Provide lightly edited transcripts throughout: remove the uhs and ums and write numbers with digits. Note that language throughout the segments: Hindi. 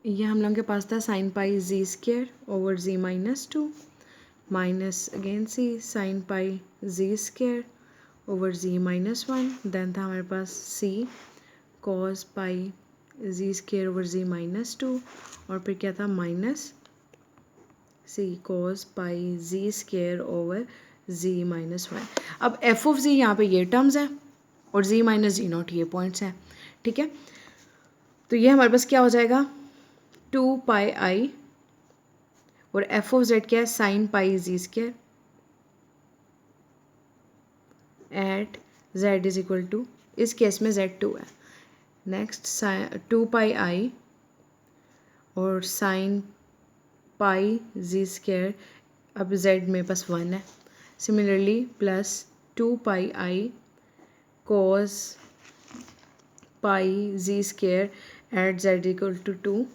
ये हम लोगों के पास था sign pi G square over G minus two minus again सी sign pi G square over G minus one, then था हमारे पास सी cos pi G square over G minus two, और फिर क्या था माइनस सी cos pi G square over G minus one. अब एफ ऑफ जी यहाँ पे ये टर्म्स है और जी माइनस जी नॉट ये पॉइंट्स हैं, ठीक है। तो ये हमारे पास क्या हो जाएगा, टू पाई आई, और एफ ऑफ जेड क्या है, sine pi G square at Z is equal to, इस केस में जेड टू है, नेक्स्ट टू पाई आई और साइन पाई जी स्केयर, अब जेड में बस वन है, similarly plus two pi I cos pi G square at Z equal to two,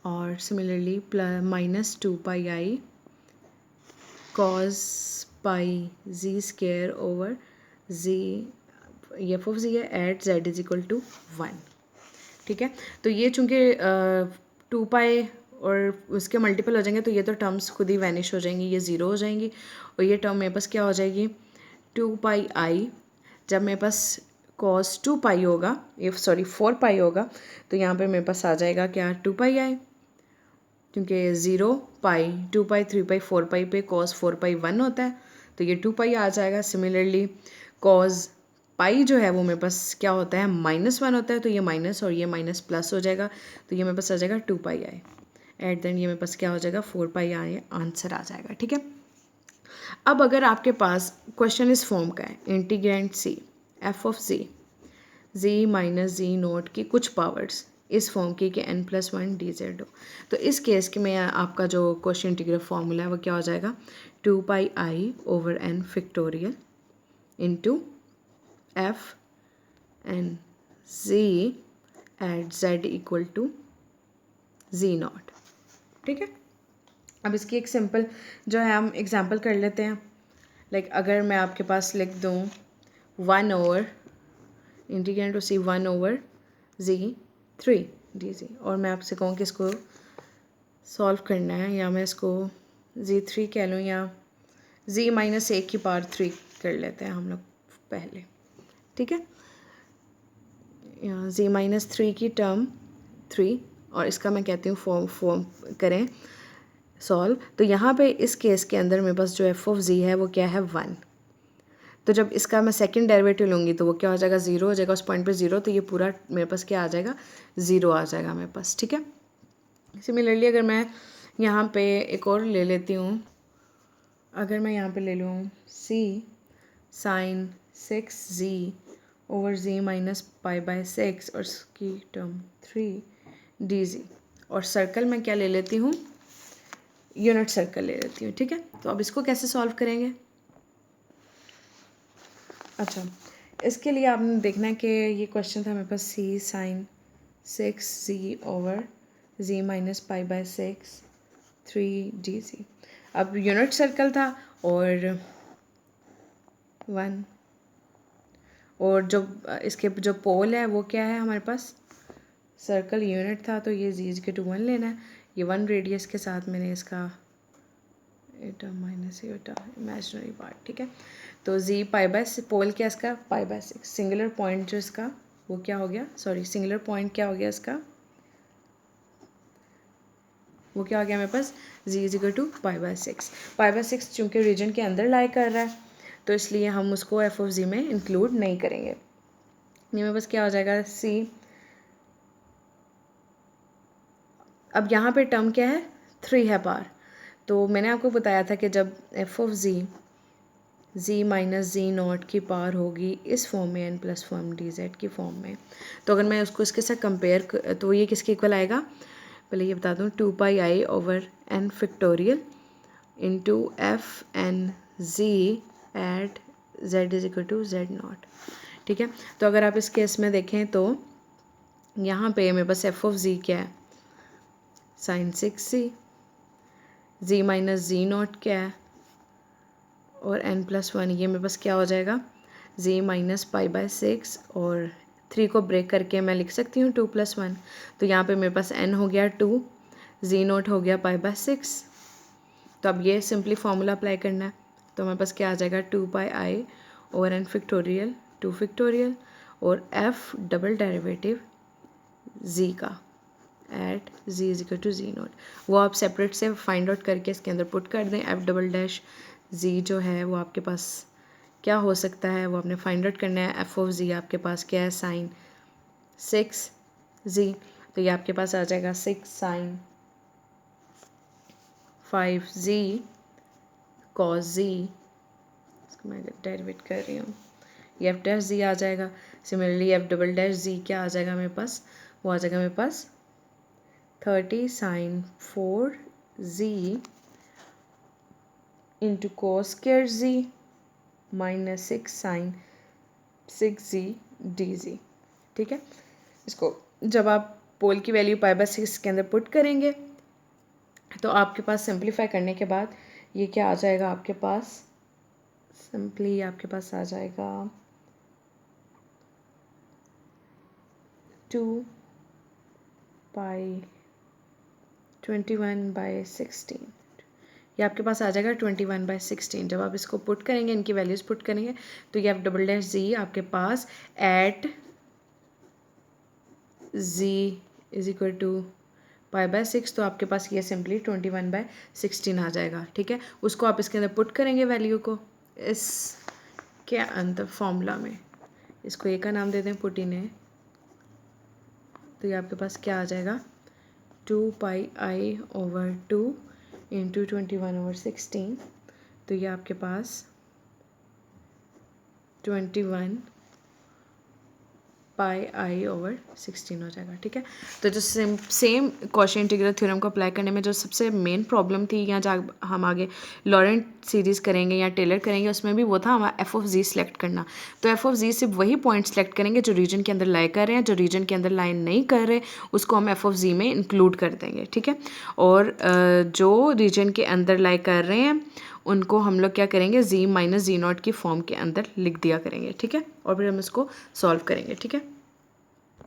और similarly minus two pi I cos pi G square over G, F of G है at Z is equal to one, ठीक है। तो ये चूँकि टू पाई और उसके मल्टीपल हो जाएंगे तो ये तो टर्म्स खुद ही वैनिश हो जाएंगी, ये ज़ीरो हो जाएंगी, और ये टर्म मेरे पास क्या हो जाएगी, टू पाई आई, जब मेरे पास कॉस टू पाई होगा, ये सॉरी फोर पाई होगा, तो यहाँ पे मेरे पास आ जाएगा क्या, टू पाई आई, क्योंकि zero pi two pi three pi four pi पे कॉस फोर पाई वन होता है, तो ये टू पाई आ जाएगा। सिमिलरली कॉस पाई जो है वो मेरे पास क्या होता है, माइनस वन होता है, तो ये माइनस और ये माइनस प्लस हो जाएगा, तो ये मेरे पास आ जाएगा two pi I, at then ये मेरे पास क्या हो जाएगा, फोर पाई आई आंसर आ जाएगा, ठीक है। अब अगर आपके पास क्वेश्चन इस फॉर्म का है, integrand C F of G minus G naught की कुछ पावर्स इस फॉर्म की कि N plus one D Z हो, तो इस केस के में आपका जो क्वेश्चन इंटीग्रल फार्मूला है वो क्या हो जाएगा, two pi I over N factorial into F N G at Z equal to G naught, ठीक है। अब इसकी एक सिंपल जो है हम एग्जांपल कर लेते हैं, लाइक अगर मैं आपके पास लिख दूँ one over integrand two C one over G three D G, और मैं आपसे कहूँ कि इसको सॉल्व करना है, या मैं इसको जी थ्री कह लूँ या जी माइनस एक की पावर थ्री कर लेते हैं हम लोग पहले, ठीक है। जी माइनस थ्री की टर्म थ्री, और इसका मैं कहती हूँ फॉर्म करें सॉल्व, तो यहाँ पे इस केस के अंदर मेरे पास जो एफ ऑफ जी है वो क्या है, वन, तो जब इसका मैं सेकंड डेरिवेटिव लूँगी तो वो क्या हो जाएगा, ज़ीरो हो जाएगा, उस पॉइंट पे ज़ीरो, तो ये पूरा मेरे पास क्या आ जाएगा, ज़ीरो आ जाएगा मेरे पास, ठीक है। सिमिलरली अगर मैं यहाँ पे एक और ले लेती हूँ, अगर मैं यहाँ पे ले लूँ C sine six G over G minus pi by six और इसकी टर्म थ्री डी जी, और सर्कल में क्या ले लेती हूँ, यूनिट सर्कल ले लेती हूँ, ठीक है। तो अब इसको कैसे सॉल्व करेंगे, अच्छा इसके लिए आपने देखना है कि ये क्वेश्चन था मेरे पास C sine six G over G minus pi by six three D G, अब यूनिट सर्कल था और वन, और जो इसके जो पोल है वो क्या है हमारे पास, सर्कल यूनिट था, तो ये जी के टू वन लेना है, ये वन रेडियस के साथ मैंने इसका एटा माइनस एटा इमेजिनरी पार्ट, ठीक है। तो जी पाई बाय पोल क्या इसका, पाई बाय सिक्स, सिंगुलर पॉइंट जो इसका वो क्या हो गया, सॉरी सिंगुलर पॉइंट क्या हो गया इसका, वो क्या आ गया मेरे पास, G is equal to pi by six चूँकि रीजन के अंदर लाई कर रहा है तो इसलिए हम उसको एफ ऑफ जी में इंक्लूड नहीं करेंगे, ये मेरे पास क्या हो जाएगा सी, अब यहाँ पे टर्म क्या है, थ्री है पार, तो मैंने आपको बताया था कि जब F of G minus G naught की पावर होगी इस फॉर्म में N plus form D Z की फॉर्म में, तो अगर मैं उसको इसके साथ कंपेयर तो ये किसके इक्वल आएगा, पहले ये बता दूँ, two pi I over N factorial into F N G at Z is equal to Z naught, ठीक है। तो अगर आप इस केस में देखें तो यहाँ पे मेरे पास एफ ऑफ जी क्या है, sine six G minus G naught क्या है, और एन प्लस वन, ये मेरे पास क्या हो जाएगा, जी माइनस पाई बाय सिक्स और 3 को ब्रेक करके मैं लिख सकती हूँ 2 + 1। तो यहाँ पे मेरे पास n हो गया 2, z0 हो गया π/6। तो अब ये सिंपली फार्मूला अप्लाई करना है। तो मेरे पास क्या आ जाएगा 2πi/n फैक्टोरियल 2 फैक्टोरियल और f डबल डेरिवेटिव z का एट z = z0, वो आप सेपरेट से फाइंड आउट करके इसके अंदर पुट कर दें। f डबल डैश z जो है वो आपके पास क्या हो सकता है वो आपने फाइंड आउट करना है। f ऑफ z आपके पास क्या है sin 6z, तो ये आपके पास आ जाएगा 6 sin 5z cos z, इसको मैं डेरिवेट कर रही हूँ, ये f डैश z आ जाएगा। Similarly f double dash z क्या आ जाएगा मेरे पास, वो आ जाएगा मेरे पास 30 sin 4z into cos square z minus 6 sin 6z dz। ठीक है, इसको जब आप पोल की वैल्यू π/6 के अंदर पुट करेंगे तो आपके पास सिंप्लीफाई करने के बाद ये क्या आ जाएगा आपके पास, सिंपली आपके पास आ जाएगा 2π/21/16, ये आपके पास आ जाएगा 21/16। जब आप इसको पुट करेंगे, इनकी वैल्यूज़ पुट करेंगे तो ये f डबल डैश z आपके पास एट z = π/6, तो आपके पास ये सिंपली 21/16 आ जाएगा। ठीक है, उसको आप इसके अंदर पुट करेंगे वैल्यू को इस के अंदर फॉर्मूला में, इसको ए का नाम दे दें पुट इन ए, तो ये आपके पास क्या आ जाएगा 2πi/2 इंटू 21/16, तो ये आपके पास 21πi/16 हो जाएगा। ठीक है, तो जो सेम कॉची इंटीग्रल थ्योरम को अप्लाई करने में जो सबसे मेन प्रॉब्लम थी, या जब हम आगे लॉरेंट सीरीज़ करेंगे या टेलर करेंगे, उसमें भी वो था हमारा f ऑफ z सेलेक्ट करना। तो f ऑफ z सिर्फ वही पॉइंट सेलेक्ट करेंगे जो रीजन के अंदर लाई कर रहे हैं, जो रीजन के अंदर लाई नहीं कर रहे उसको हम f ऑफ z में इंक्लूड कर देंगे। ठीक है, और जो रीजन के अंदर लाई कर रहे हैं उनको हम लोग क्या करेंगे z - z0 की फॉर्म के अंदर लिख दिया करेंगे। ठीक है, और फिर हम इसको सॉल्व करेंगे। ठीक है।